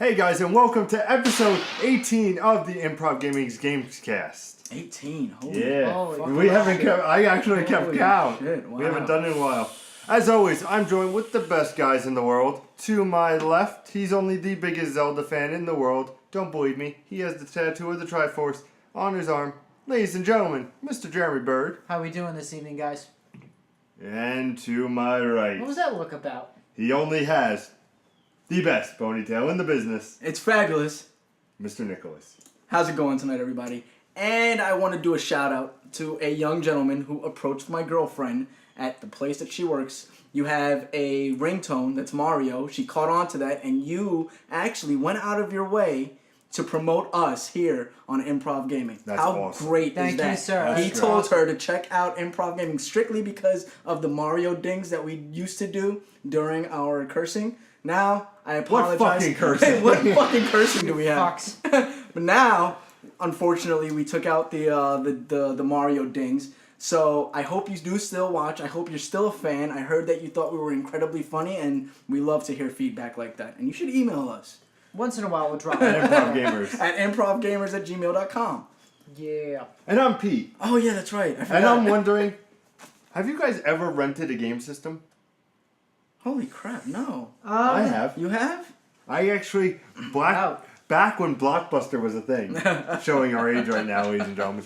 Hey guys, and welcome to episode 18 of the Improv Gaming's Gamescast. 18, holy we haven't kept, I actually kept count. Shit, wow. We haven't done it in a while. As always, I'm joined with the best guys in the world. To my left, he's only the biggest Zelda fan in the world. Don't believe me, he has the tattoo of the Triforce on his arm. Ladies and gentlemen, Mr. Jeremy Bird. How we doing this evening, guys? And to my right, What was that look about? he only has the best ponytail in the business. It's fabulous. Mr. Nicholas. How's it going tonight, everybody? And I want to do a shout out to a young gentleman who approached my girlfriend at the place that she works. You have a ringtone that's Mario. She caught on to that, and you actually went out of your way to promote us here on Improv Gaming. That's How awesome. great Thank is that? you, sir. He That's told awesome. her to check out Improv Gaming strictly because of the Mario dings that we used to do during our cursing. Now, I apologize. What fucking cursing? What fucking cursing do we have? Fucks. But now, unfortunately, we took out the Mario dings. So I hope you do still watch. I hope you're still a fan. I heard that you thought we were incredibly funny, and we love to hear feedback like that. And you should email us. Once in a while we'll drop it. Improv Gamers. At improvgamers@gmail.com. Yeah. And I'm Pete. Oh, yeah, that's right. I forgot. And I'm wondering, have you guys ever rented a game system? Holy crap, no. I have. You have? I actually, back when Blockbuster was a thing, showing our age right now, ladies and gentlemen,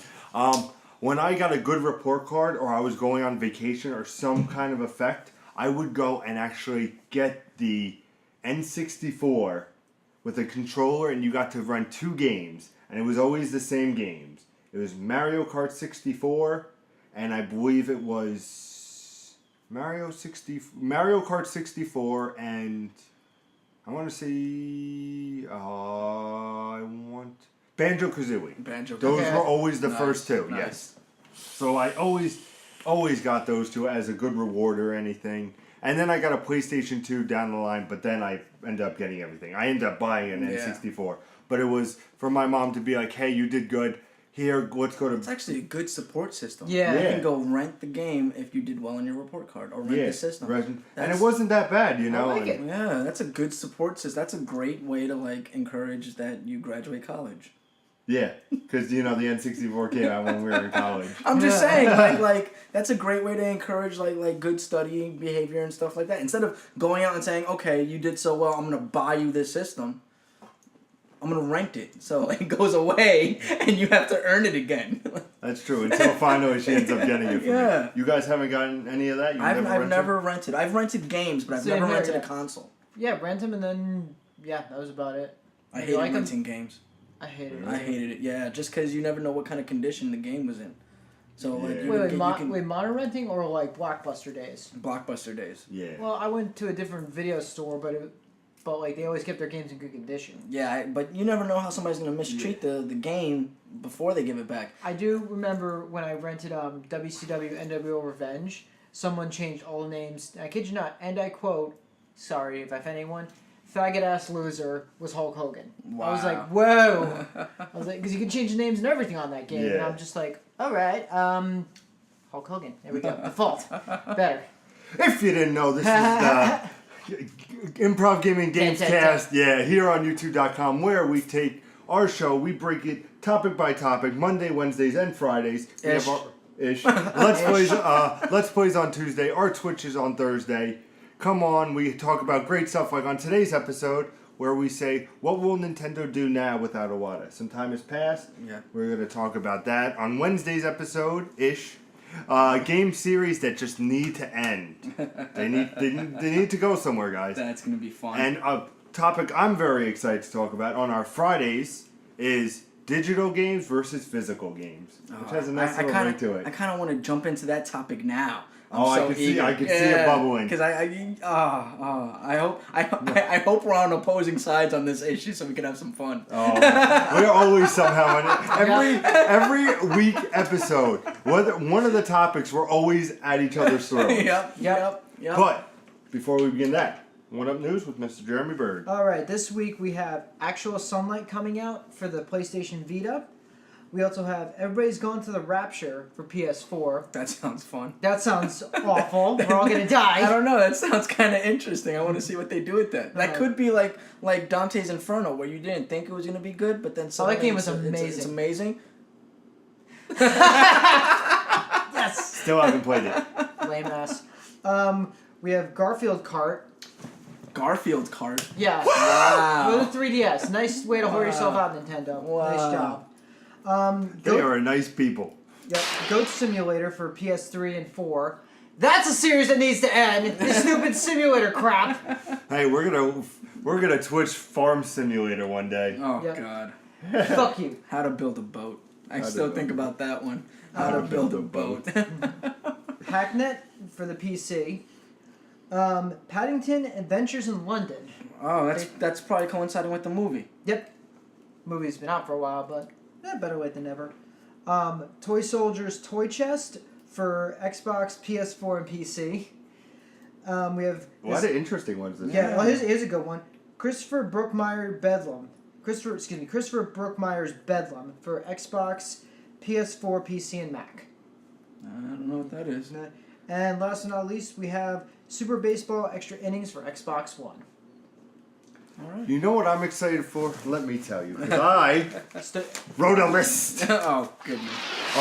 when I got a good report card or I was going on vacation or some kind of effect, I would go and actually get the N64 with a controller, and you got to run 2 games, and it was always the same games. It was Mario Kart 64, and I believe it was Mario Kart 64, and I want to say Banjo-Kazooie. Those were always the first 2. Nice. Yes. So I always got those 2 as a good reward or anything. And then I got a PlayStation 2 down the line, but then I ended up getting everything. I ended up buying an N64. But it was for my mom to be like, hey, you did good. Here, let's go to... It's actually a good support system. Yeah. You can go rent the game if you did well on your report card, or rent the system. And it wasn't that bad, you know? I like it. Yeah, that's a good support system. That's a great way to, like, encourage that you graduate college. Yeah, because, you know, the N64 came out when we were in college. I'm just saying, like that's a great way to encourage, like good studying behavior and stuff like that. Instead of going out and saying, okay, you did so well, I'm going to buy you this system. I'm going to rent it. So it goes away, and you have to earn it again. That's true, until finally she ends up getting it for me. You guys haven't gotten any of that? I've never rented. I've rented games, but I've never rented a console. Yeah, rent them and then, that was about it. I hated renting games. I hated it. I hated it, yeah, just because you never know what kind of condition the game was in. So, like, Wait, modern renting or, like, Blockbuster days? Blockbuster days. Yeah. Well, I went to a different video store, but like, they always kept their games in good condition. Yeah, but you never know how somebody's going to mistreat the game before they give it back. I do remember when I rented WCW NWO Revenge, someone changed all the names. I kid you not, and I quote, sorry if I offend anyone, faggot ass loser was Hulk Hogan. Wow. I was like, whoa. I was like, because you can change the names and everything on that game. Yeah. And I'm just like, all right, Hulk Hogan. There we go. Default. Better. If you didn't know, this is the Improv Gaming Gamescast. Yeah, here on YouTube.com, where we take our show, we break it topic by topic, Monday, Wednesdays, and Fridays. We have our Let's Plays on Tuesday. Our Twitch is on Thursday. Come on, we talk about great stuff like on today's episode where we say, what will Nintendo do now without Iwata? Some time has passed. Yeah. We're going to talk about that. On Wednesday's episode-ish, game series that just need to end. They need to go somewhere, guys. That's going to be fun. And a topic I'm very excited to talk about on our Fridays is digital games versus physical games, which has a nice little ring to it. I kind of want to jump into that topic now. I can see it bubbling. Because I hope we're on opposing sides on this issue so we can have some fun. We're always somehow in it. Every week episode, one of the topics, we're always at each other's throats. Yep. But before we begin that, One Up News with Mr. Jeremy Bird. All right, this week we have Actual Sunlight coming out for the PlayStation Vita. We also have Everybody's Gone to the Rapture for PS4. That sounds fun. That sounds awful. We're all gonna die. I don't know. That sounds kind of interesting. I want to see what they do with that. That could be like Dante's Inferno, where you didn't think it was gonna be good, but then that game was amazing. It's amazing. Yes. Still haven't played it. Lame ass. We have Garfield Kart. Garfield Kart. Yeah. Wow. For the 3DS. Nice way to hold yourself out, Nintendo. Wow. Nice job. They are nice people. Yep. Goat Simulator for PS3 and 4. That's a series that needs to end. This stupid simulator crap. Hey, we're gonna Twitch Farm Simulator one day. Oh Yep. God. Fuck you. How to build a boat. I How to still build think a about that one. How to build a boat. Hacknet for the PC. Paddington Adventures in London. Oh, that's probably coinciding with the movie. Yep. Movie's been out for a while, but better late than never. Toy Soldiers Toy Chest for Xbox, PS4, and PC. We have... A lot of interesting ones this Yeah, year. well, here's a good one. Christopher Brookmeyer Bedlam. Christopher Brookmeyer's Bedlam for Xbox, PS4, PC, and Mac. I don't know what that is. And last but not least, we have Super Baseball Extra Innings for Xbox One. All right. You know what I'm excited for? Let me tell you. 'Cause I wrote a list Oh goodness.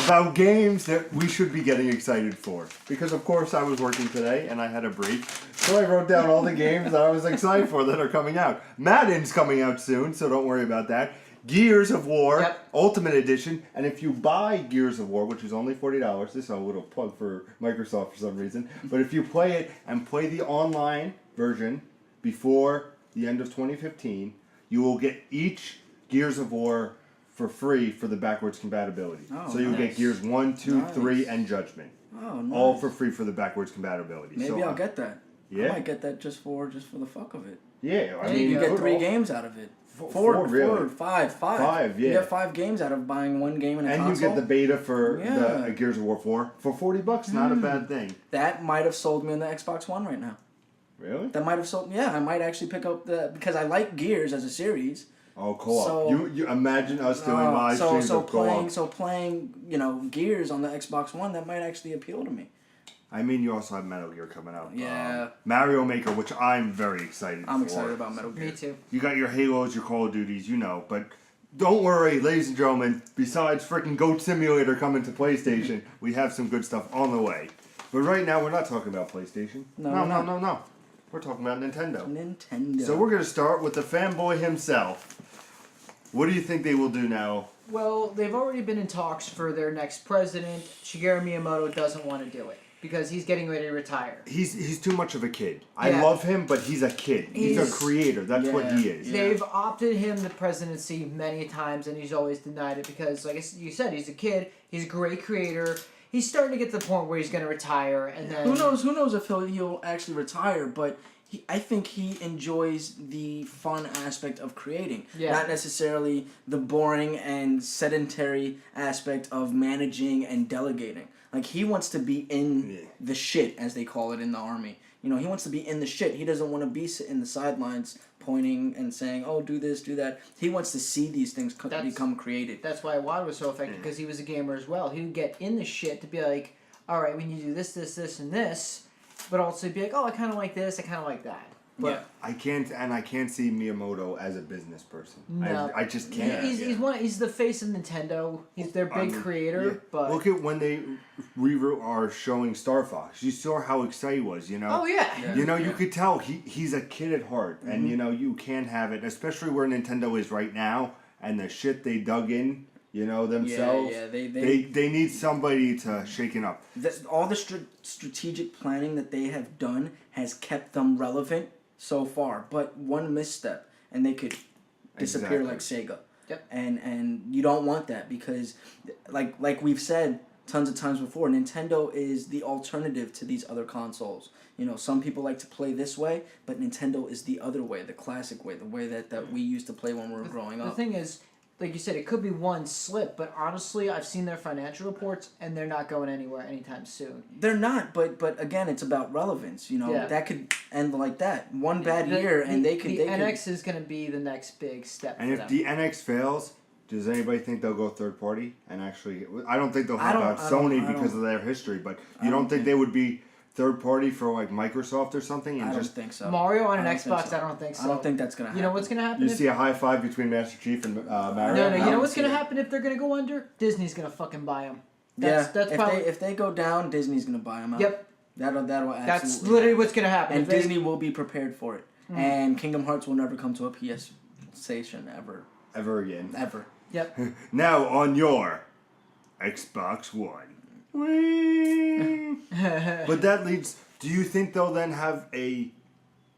about games that we should be getting excited for. Because of course I was working today and I had a break. So I wrote down all the games that I was excited for that are coming out. Madden's coming out soon, so don't worry about that. Gears of War, Yep. Ultimate Edition, and if you buy Gears of War, which is only $40, this is a little plug for Microsoft for some reason, but if you play it and play the online version before the end of 2015, you will get each Gears of War for free for the backwards compatibility. Oh, so you'll nice. get Gears 1, 2, Nice. 3, and Judgment. Oh, nice. All for free for the backwards compatibility. Maybe so, I'll get that. Yeah? I might get that just for the fuck of it. Yeah, I There mean, You go. get 3 all- games out of it. Four, really. Five. Five, yeah. You get 5 games out of buying one game in a And console. you get the beta for Yeah. the Gears of War 4 for $40. Not a bad thing. That might have sold me on the Xbox One right now. Really? That might have sold. Yeah, I might actually pick up because I like Gears as a series. Oh, co-op. So- you imagine us doing live streams of co-op. So playing Gears on the Xbox One, that might actually appeal to me. I mean, you also have Metal Gear coming out. Yeah. Mario Maker, which I'm very excited for. I'm excited about Metal Gear. Me too. You got your Halos, your Call of Duties, but don't worry, ladies and gentlemen, besides freaking Goat Simulator coming to PlayStation, we have some good stuff on the way. But right now, we're not talking about PlayStation. No, No. we're not. We're talking about Nintendo. Nintendo. So we're going to start with the fanboy himself. What do you think they will do now? Well, they've already been in talks for their next president. Shigeru Miyamoto doesn't want to do it because he's getting ready to retire. He's too much of a kid. Yeah. I love him, but he's a kid. He's a He's- creator. That's what he is. Yeah. They've opted him the presidency many times, and he's always denied it because, like you said, he's a kid. He's a great creator. He's starting to get to the point where he's going to retire, and then Who knows if he'll actually retire, but I think he enjoys the fun aspect of creating. Yeah. Not necessarily the boring and sedentary aspect of managing and delegating. Like, he wants to be in the shit, as they call it in the army. He wants to be in the shit. He doesn't want to be sitting in the sidelines pointing and saying, oh, do this, do that. He wants to see these things become created. That's why Wad was so effective because he was a gamer as well. He would get in the shit to be like, all right, we need to do this, this, this, and this, but also be like, oh, I kind of like this, I kind of like that. But Yeah. I can't see Miyamoto as a business person. No. I just can't. He's the face of Nintendo. He's their big creator, Yeah. but Look at when they are showing Star Fox. You saw how excited he was, oh yeah. You could tell he's a kid at heart, and you can't have it, especially where Nintendo is right now, and the shit they dug in, themselves. Yeah, They need somebody to shake it up. All the strategic planning that they have done has kept them relevant so far, but one misstep and they could disappear like Sega. Yep. And you don't want that because, like we've said tons of times before, Nintendo is the alternative to these other consoles. Some people like to play this way, but Nintendo is the other way, the classic way, the way that we used to play when we were growing up. The thing is, like you said, it could be one slip, but honestly, I've seen their financial reports, and they're not going anywhere anytime soon. They're not, but again, it's about relevance. Yeah. That could end like that. One bad year, and they could. The they NX is going to be the next big step. And for if them. the NX fails, Does anybody think they'll go third party and actually? I don't think they'll I help don't- out I don't- Sony I because don't- of their history. But I you don't don't think think- they would be third party for like Microsoft or something? And I don't just think so. Mario on an I don't think Xbox, so. I don't think so. I don't think that's gonna happen. You know what's gonna happen? you if, see a high five between Master Chief and Mario. no, you know don't what's see gonna it. happen if they're gonna go under? Disney's gonna fucking buy them. Yeah, That's if probably. they go down, Disney's gonna buy them out. Yep, That'll absolutely. that's literally happen. what's gonna happen. And If they- Disney will be prepared for it. And Kingdom Hearts will never come to a PS station ever. Ever again. Ever. Yep. Now on your Xbox One. Whee! But that leads. Do you think they'll then have a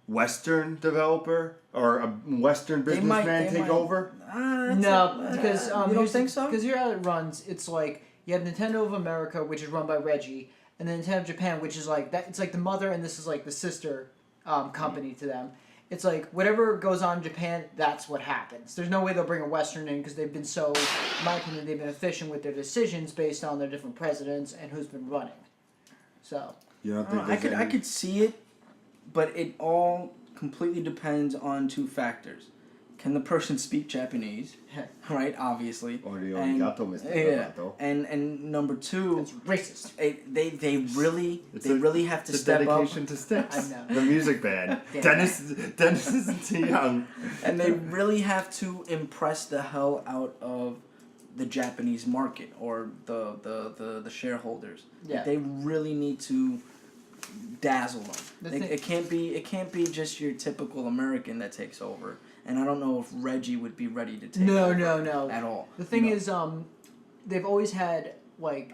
Western developer or a Western businessman take over? No, because you don't think so? Because here how it runs, it's like you have Nintendo of America, which is run by Reggie, and then Nintendo of Japan, which is like that. It's like the mother, and this is like the sister company to them. It's like whatever goes on in Japan, that's what happens. There's no way they'll bring a Western in because they've been so, in my opinion, they've been efficient with their decisions based on their different presidents and who's been running. So. You don't think I could see it, but it all completely depends on two factors. Can the person speak Japanese? Right, obviously. Or the And- arigato, Mr. Yeah, Arigato. and number two, It's racist. they really It's really have to It's a step up, dedication to Styx, I know. the music band. Damn. Dennis isn't too young. and they really have to impress the hell out of the Japanese market or the shareholders. Yeah. They really need to dazzle them. The thing- It can't be just your typical American that takes over. And I don't know if Reggie would be ready to take No, over no. at all. The thing You know? is, they've always had like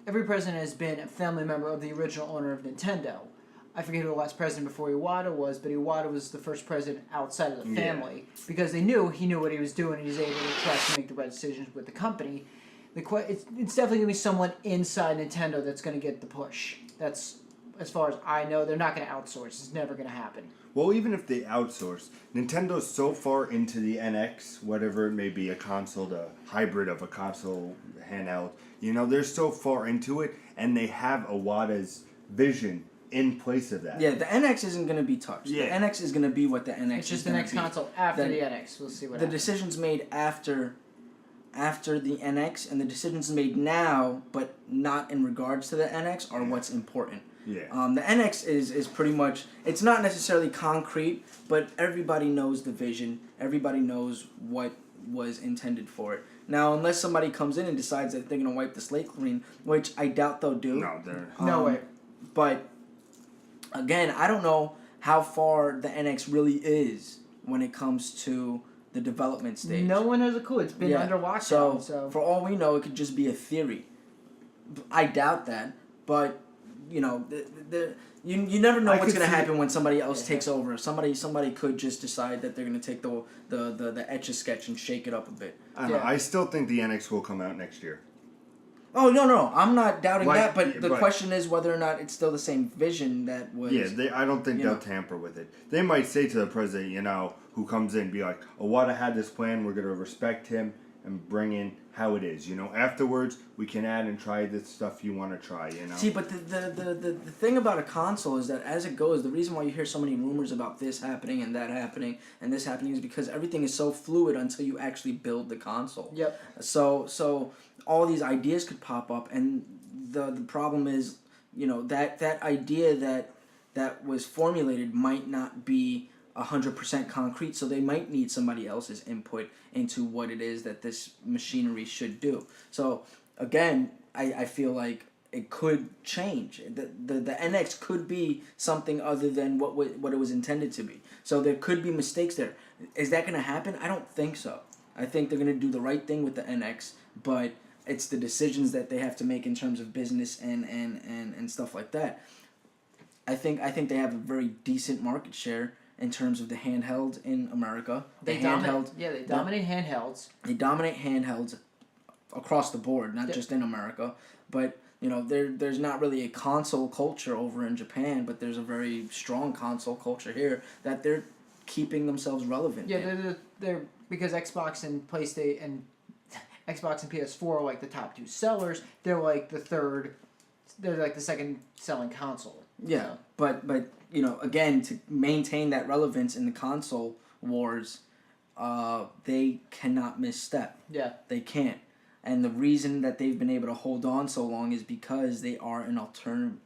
every president has been a family member of the original owner of Nintendo. I forget who the last president before Iwata was, but Iwata was the first president outside of the Yeah. family because he knew what he was doing. And he was able to trust and make the right decisions with the company. It's definitely gonna be someone inside Nintendo that's gonna get the push. That's as far as I know. They're not gonna outsource. It's never gonna happen. Well, even if they outsource, Nintendo's so far into the NX, whatever it may be, a console, the hybrid of a console handheld, they're so far into it, and they have Iwata's vision in place of that. Yeah, the NX isn't going to be touched. Yeah. The NX is going to be what the NX It's just is the gonna next be. console after The- the NX. We'll see what The happens. decisions made after the NX and the decisions made now, but not in regards to the NX, are what's important. Yeah. The NX is pretty much, it's not necessarily concrete, but everybody knows the vision. Everybody knows what was intended for it. Now, unless somebody comes in and decides that they're going to wipe the slate clean, which I doubt they'll do. No, they're... No way. But, again, I don't know how far the NX really is when it comes to the development stage. No one has a clue. It's been under lockdown. So, for all we know, it could just be a theory. I doubt that, but you you never know I what's could going to see- happen when somebody else takes over. Somebody could just decide that they're going to take the Etch-a-Sketch and shake it up a bit. I don't know. Yeah. I still think the NX will come out next year. Oh no, I'm not doubting Like, that, but the but- question is whether or not it's still the same vision that was. Yeah, I don't think you they'll know. tamper with it. They might say to the president, who comes in, be like, Iwata had this plan, we're going to respect him and bring in how it is. Afterwards, we can add and try this stuff you want to try, See, but the thing about a console is that as it goes, the reason why you hear so many rumors about this happening and that happening and this happening is because everything is so fluid until you actually build the console. yep. So all these ideas could pop up, and the problem is, that idea that was formulated might not be 100% concrete, so they might need somebody else's input into what it is that this machinery should do. So again, I feel like it could change. The NX could be something other than what it was intended to be. So there could be mistakes there. Is that going to happen? I don't think so. I think they're going to do the right thing with the NX, but it's the decisions that they have to make in terms of business and stuff like that. I think they have a very decent market share in terms of the handheld in America. They The dominate. handheld, Yeah, they dominate handhelds. they dominate handhelds across the board, not Yep. just in America. But there's not really a console culture over in Japan, but there's a very strong console culture here that they're keeping themselves relevant. Yeah, in. they're because Xbox and PlayStation and Xbox and PS4 are like the top two sellers. They're like the third. They're like the second selling console. Yeah, So, but again, to maintain that relevance in the console wars, they cannot misstep. Yeah. They can't. And the reason that they've been able to hold on so long is because they are an alternative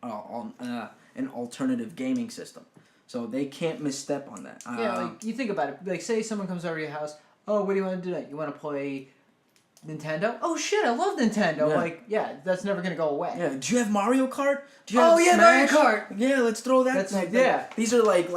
gaming system. So they can't misstep on that. Yeah, like, you think about it. Like, say someone comes over to your house. Oh, what do you want to do tonight? You want to play Nintendo? Oh, shit, I love Nintendo. Yeah. Like, yeah, that's never going to go away. Yeah. Do you have Mario Kart? Do you Oh, have yeah, Smash? Mario Kart! Yeah, let's throw that. That's, like, yeah. These are like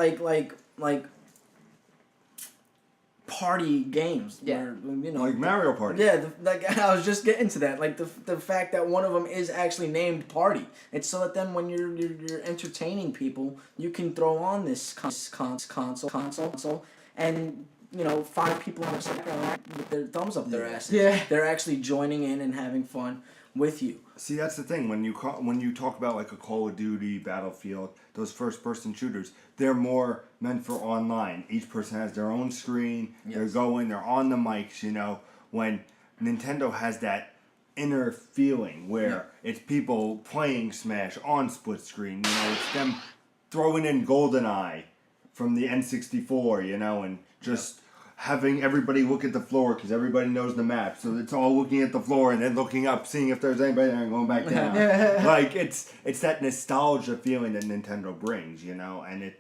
party games. Yeah. Where, you know, Like Mario Party. Yeah, like I was just getting to that. Like the fact that one of them is actually named Party. It's so that then when you're entertaining people, you can throw on this console, and you know 5 people on the background with their thumbs up their asses. Yeah. They're actually joining in and having fun with you. See, that's the thing. When you talk about like a Call of Duty, Battlefield, those first-person shooters, they're more meant for online. Each person has their own screen. Yes. They're on the mics. You know, when Nintendo has that inner feeling where it's people playing Smash on split screen. You know, it's them throwing in GoldenEye from the N64. You know, and just having everybody look at the floor because everybody knows the map. So it's all looking at the floor and then looking up, seeing if there's anybody there and going back down. Like, it's that nostalgia feeling that Nintendo brings, you know? And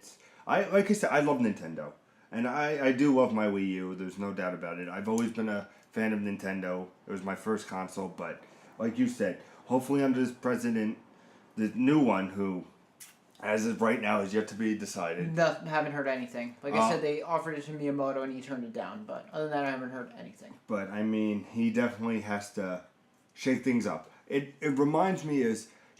like I said, I love Nintendo. And I do love my Wii U. There's no doubt about it. I've always been a fan of Nintendo. It was my first console. But like you said, hopefully under this president, the new one who, as of right now, is yet to be decided. No, haven't heard anything. Like I said, they offered it to Miyamoto and he turned it down. But other than that, I haven't heard anything. But I mean, he definitely has to shake things up. It reminds me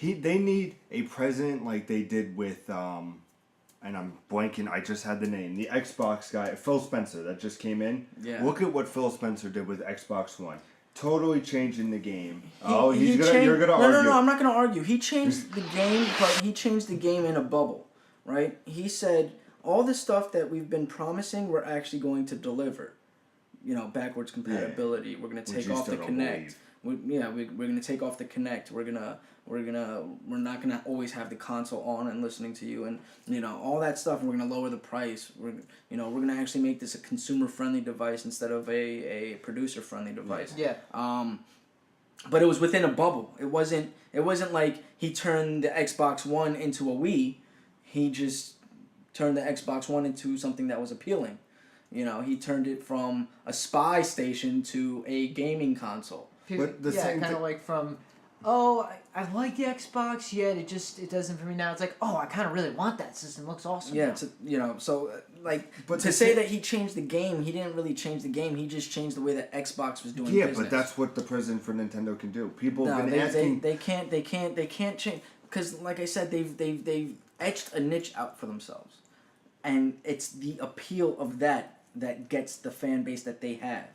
they need a president like they did with and I'm blanking. I just had the name. The Xbox guy, Phil Spencer, that just came in. Yeah. Look at what Phil Spencer did with Xbox One. Totally changing the game. You're gonna argue. No, I'm not gonna argue. He changed the game, but he changed the game in a bubble, right? He said all the stuff that we've been promising, we're actually going to deliver. You know, backwards compatibility. We're gonna take off the Kinect. We're gonna take off the Kinect. We're not gonna always have the console on and listening to you, and you know all that stuff. And we're gonna lower the price. We're gonna actually make this a consumer-friendly device instead of a producer-friendly device. Yeah. But it was within a bubble. It wasn't like he turned the Xbox One into a Wii. He just turned the Xbox One into something that was appealing. You know, he turned it from a spy station to a gaming console. But the yeah, same kind of like from, oh, I like the Xbox, yet it doesn't for me now. It's like, oh, I kind of really want that system. It looks awesome. Yeah, now. But to say that he changed the game, he didn't really change the game. He just changed the way that Xbox was doing business. Yeah, but that's what the president for Nintendo can do. People have been they, asking. They can't change because, like I said, they've etched a niche out for themselves, and it's the appeal of that gets the fan base that they have.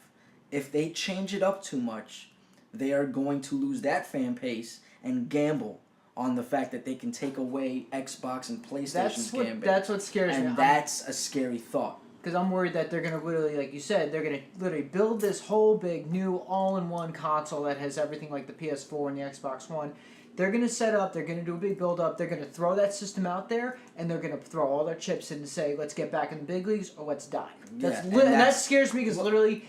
If they change it up too much, they are going to lose that fan base and gamble on the fact that they can take away Xbox and PlayStation's gambit. That's what scares me. And that's a scary thought. Because I'm worried that they're going to literally, like you said, they're going to literally build this whole big new all-in-one console that has everything like the PS4 and the Xbox One. They're going to set up, they're going to do a big build-up, they're going to throw that system out there, and they're going to throw all their chips in and say, let's get back in the big leagues or let's die. And that scares me because literally,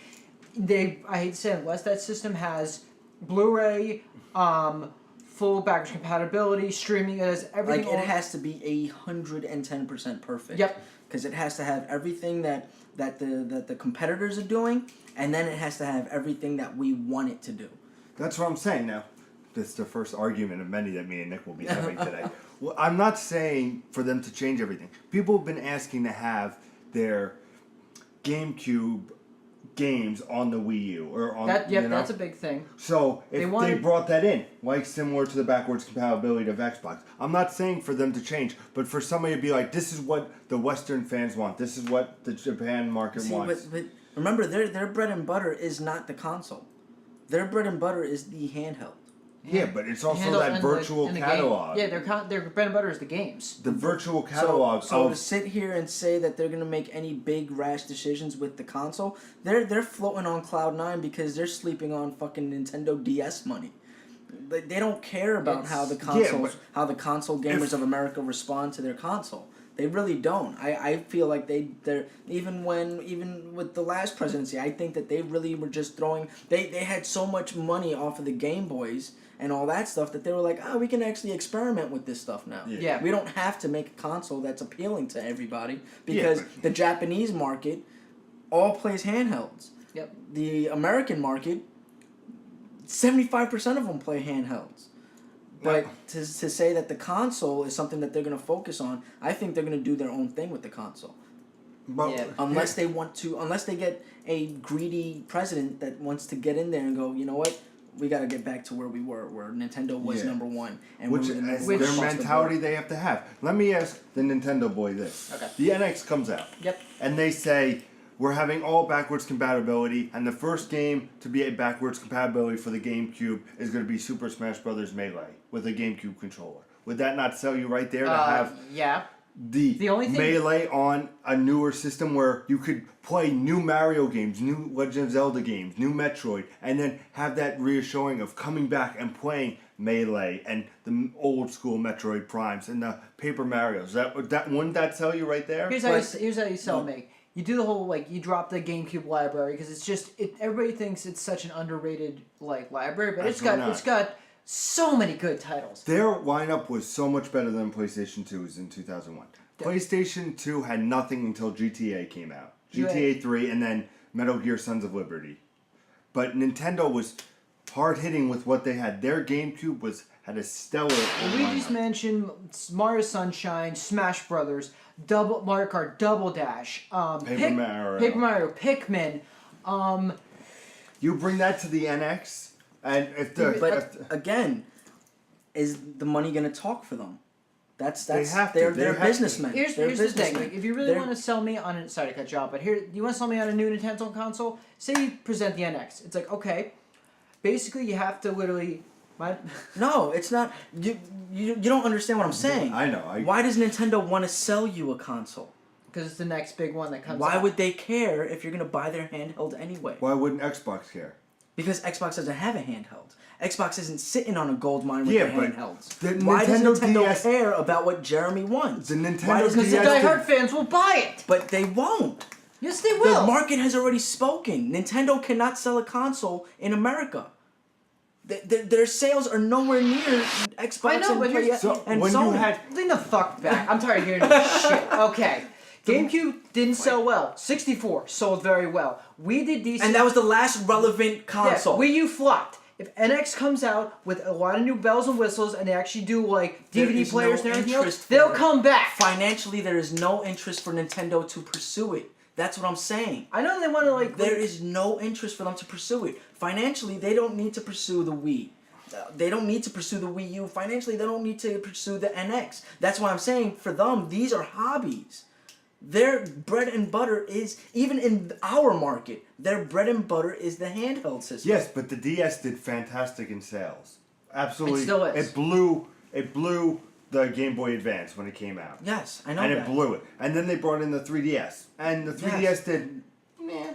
I hate to say it, unless that system has Blu-ray, full backwards compatibility, streaming, it has everything. Like, it has to be 110% perfect. Yep. Because it has to have everything that the competitors are doing, and then it has to have everything that we want it to do. That's what I'm saying now. This is the first argument of many that me and Nick will be having today. Well, I'm not saying for them to change everything. People have been asking to have their GameCube games on the Wii U or on that's a big thing. So if they brought that in, like similar to the backwards compatibility of Xbox, I'm not saying for them to change, but for somebody to be like, this is what the Western fans want. This is what the Japan market wants. But remember, their bread and butter is not the console. Their bread and butter is the handheld. Yeah, but it's also that virtual catalog. Yeah, their bread and butter is the games. The virtual catalog. So to sit here and say that they're gonna make any big rash decisions with the console, they're floating on cloud 9 because they're sleeping on fucking Nintendo DS money. They don't care about how the console gamers of America respond to their console. They really don't. I feel like they're even with the last presidency, I think that they really were just throwing. They had so much money off of the Game Boys and all that stuff that they were like, we can actually experiment with this stuff now. Yeah. We don't have to make a console that's appealing to everybody because the Japanese market all plays handhelds. Yep. The American market, 75% of them play handhelds. But to say that the console is something that they're going to focus on, I think they're going to do their own thing with the console. But, Unless they get a greedy president that wants to get in there and go, you know what, we got to get back to where we were, where Nintendo was number one. And which is their mentality they have to have. Let me ask the Nintendo boy this. Okay. The NX comes out. Yep. And they say, we're having all backwards compatibility, and the first game to be a backwards compatibility for the GameCube is going to be Super Smash Bros. Melee with a GameCube controller. Would that not sell you right there to have the only thing Melee on a newer system where you could play new Mario games, new Legend of Zelda games, new Metroid, and then have that reassuring of coming back and playing Melee and the old school Metroid Primes and the Paper Marios? Wouldn't that sell you right there? Here's how you sell me. You do the whole, you drop the GameCube library, because it's just, everybody thinks it's such an underrated, library, but it's got so many good titles. Their lineup was so much better than PlayStation 2's in 2001. PlayStation 2 had nothing until GTA came out. GTA 3 and then Metal Gear Sons of Liberty. But Nintendo was hard-hitting with what they had. Their GameCube had a stellar lineup. We just mentioned Mario Sunshine, Smash Brothers, Mario Kart Double Dash, Paper Mario, Pikmin. You bring that to the NX, and again, is the money going to talk for them? They're businessmen. Here's the thing. If you really want to sell me on sorry to cut you off, but you want to sell me on a new Nintendo console, say you present the NX. It's like, okay, basically you have to literally. No, it's not. You don't understand what I'm saying. I know. Why does Nintendo want to sell you a console? Because it's the next big one that comes out. Why would they care if you're going to buy their handheld anyway? Why wouldn't Xbox care? Because Xbox doesn't have a handheld. Xbox isn't sitting on a gold mine with their handhelds. Why does Nintendo care about what Jeremy wants? The Nintendo because the diehard fans will buy it. But they won't. Yes, they will. The market has already spoken. Nintendo cannot sell a console in America. Their sales are nowhere near Xbox and Sony. Lean the fuck back. I'm tired of hearing this shit. Okay. GameCube didn't sell well. 64 sold very well. Wii did decent. And that was the last relevant console. Yeah, Wii U flopped. If NX comes out with a lot of new bells and whistles and they actually do DVD players and everything else, they'll come back. Financially, there is no interest for Nintendo to pursue it. That's what I'm saying. I know they want to There is no interest for them to pursue it. Financially, they don't need to pursue the Wii. They don't need to pursue the Wii U. Financially, they don't need to pursue the NX. That's why I'm saying for them, these are hobbies. Their bread and butter is, even in our market, their bread and butter is the handheld system. Yes, but the DS did fantastic in sales. Absolutely. It still is. It blew the Game Boy Advance when it came out. Yes, I know and that. And it blew it. And then they brought in the 3DS. And the 3DS did... meh.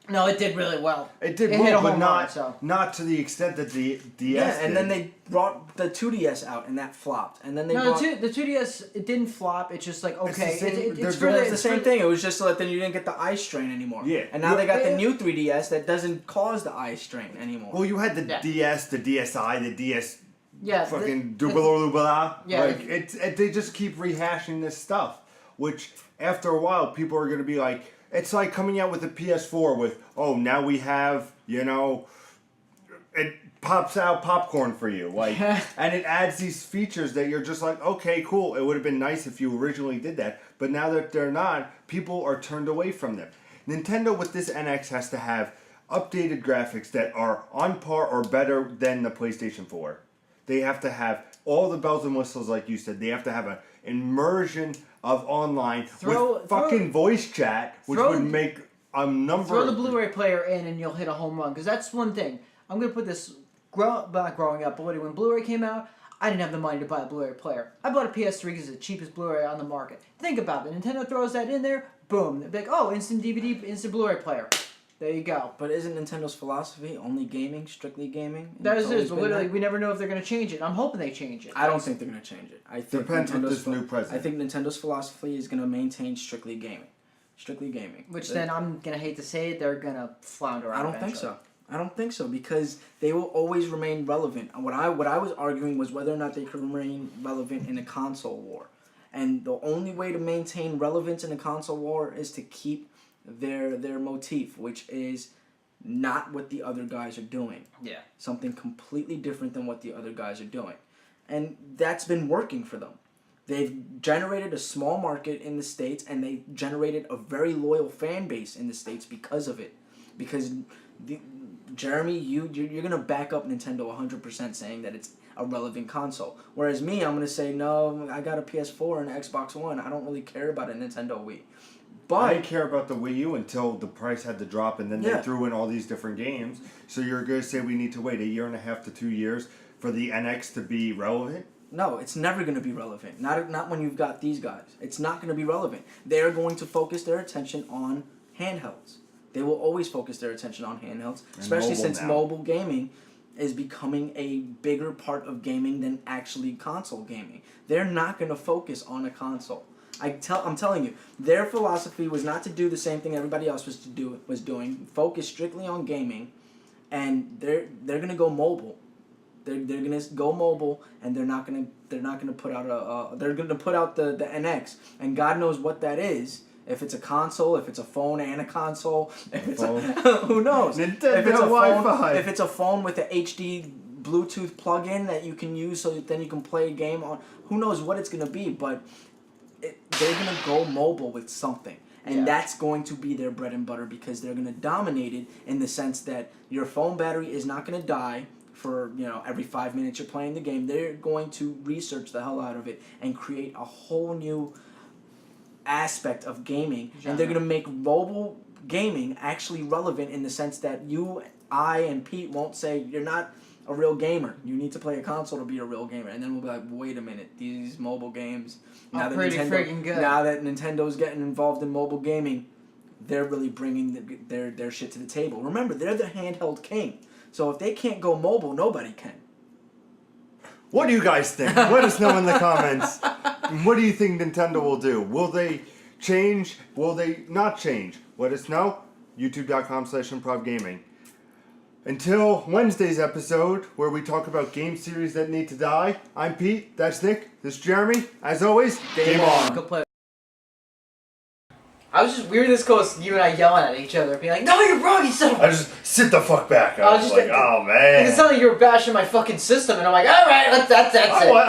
No, it did really well. It did well, but not to the extent that the DS did. And then they brought the 2DS out, and that flopped. And then they the 2DS, it didn't flop. It's just okay. It's the same thing. It was just then you didn't get the eye strain anymore. Yeah. And now they got the new 3DS that doesn't cause the eye strain anymore. Well, you had the DS, the DSi, the DS... Yeah, fucking dubala. Yeah. They just keep rehashing this stuff, which after a while people are going to be like, it's like coming out with the PS4 with, now we have, it pops out popcorn for you, and it adds these features that you're just like, okay, cool. It would have been nice if you originally did that, but now that they're not, people are turned away from them. Nintendo with this NX has to have updated graphics that are on par or better than the PlayStation 4. They have to have all the bells and whistles, like you said. They have to have an immersion of online with fucking voice chat, which would make a number. Throw the Blu-ray player in, and you'll hit a home run. Because that's one thing. I'm gonna put this. Not growing up, but when Blu-ray came out, I didn't have the money to buy a Blu-ray player. I bought a PS3 because it's the cheapest Blu-ray on the market. Think about it. Nintendo throws that in there. Boom. They're like, instant DVD, instant Blu-ray player. There you go. But isn't Nintendo's philosophy only gaming, strictly gaming? That is It's it. But always been literally, that? we never know if they're going to change it. I'm hoping they change it. I don't think they're going to change it. I think Depends with Nintendo's this new president. I think Nintendo's philosophy is going to maintain strictly gaming. Strictly gaming. Which then, I'm going to hate to say it, they're going to flounder around I don't think eventually. so. I don't think so because they will always remain relevant. What I was arguing was whether or not they could remain relevant in a console war. And the only way to maintain relevance in a console war is to keep their motif, which is not what the other guys are doing. Yeah. Something completely different than what the other guys are doing. And that's been working for them. They've generated a small market in the States, and they generated a very loyal fan base in the States because of it. Because, Jeremy, you're going to back up Nintendo 100% saying that it's a relevant console. Whereas me, I'm going to say, no, I got a PS4 and an Xbox One. I don't really care about a Nintendo Wii. But I didn't care about the Wii U until the price had to drop, and then Yeah. they threw in all these different games. So you're going to say we need to wait 1.5 years to 2 years for the NX to be relevant? no, it's never going to be relevant. Not when you've got these guys. It's not going to be relevant. They're going to focus their attention on handhelds. They will always focus their attention on handhelds, especially mobile since now. mobile gaming is becoming a bigger part of gaming than actually console gaming. They're not going to focus on a console. I'm telling you, their philosophy was not to do the same thing everybody else was doing. Focus strictly on gaming, and they're gonna go mobile. They're gonna go mobile, and they're not gonna put out they're gonna put out the NX, and God knows what that is. If it's a console, if it's a phone and a console, if it's who knows? Nintendo If it's a Wi-Fi. phone, if it's a phone with an HD Bluetooth plug-in that you can use, so that then you can play a game on. Who knows what it's gonna be? But they're going to go mobile with something. And that's going to be their bread and butter because they're going to dominate it in the sense that your phone battery is not going to die for, every 5 minutes you're playing the game. They're going to research the hell out of it and create a whole new aspect of gaming. And they're going to make mobile gaming actually relevant in the sense that you, I, and Pete won't say you're not a real gamer. You need to play a console to be a real gamer. And then we'll be like, wait a minute, these mobile games... Now that pretty freaking good. Now that Nintendo's getting involved in mobile gaming, they're really bringing their shit to the table. Remember, they're the handheld king. So if they can't go mobile, nobody can. What do you guys think? Let us know in the comments. What do you think Nintendo will do? Will they change? Will they not change? Let us know. YouTube.com/improvgaming. Until Wednesday's episode, where we talk about game series that need to die, I'm Pete, that's Nick, this is Jeremy. As always, game on. Go play. I was just weird this close, you and I yelling at each other, being like, no, you're wrong, you son of a... I just sit the fuck back. I was just like, oh man. It sounded like you were bashing my fucking system, and I'm like, alright, that's it.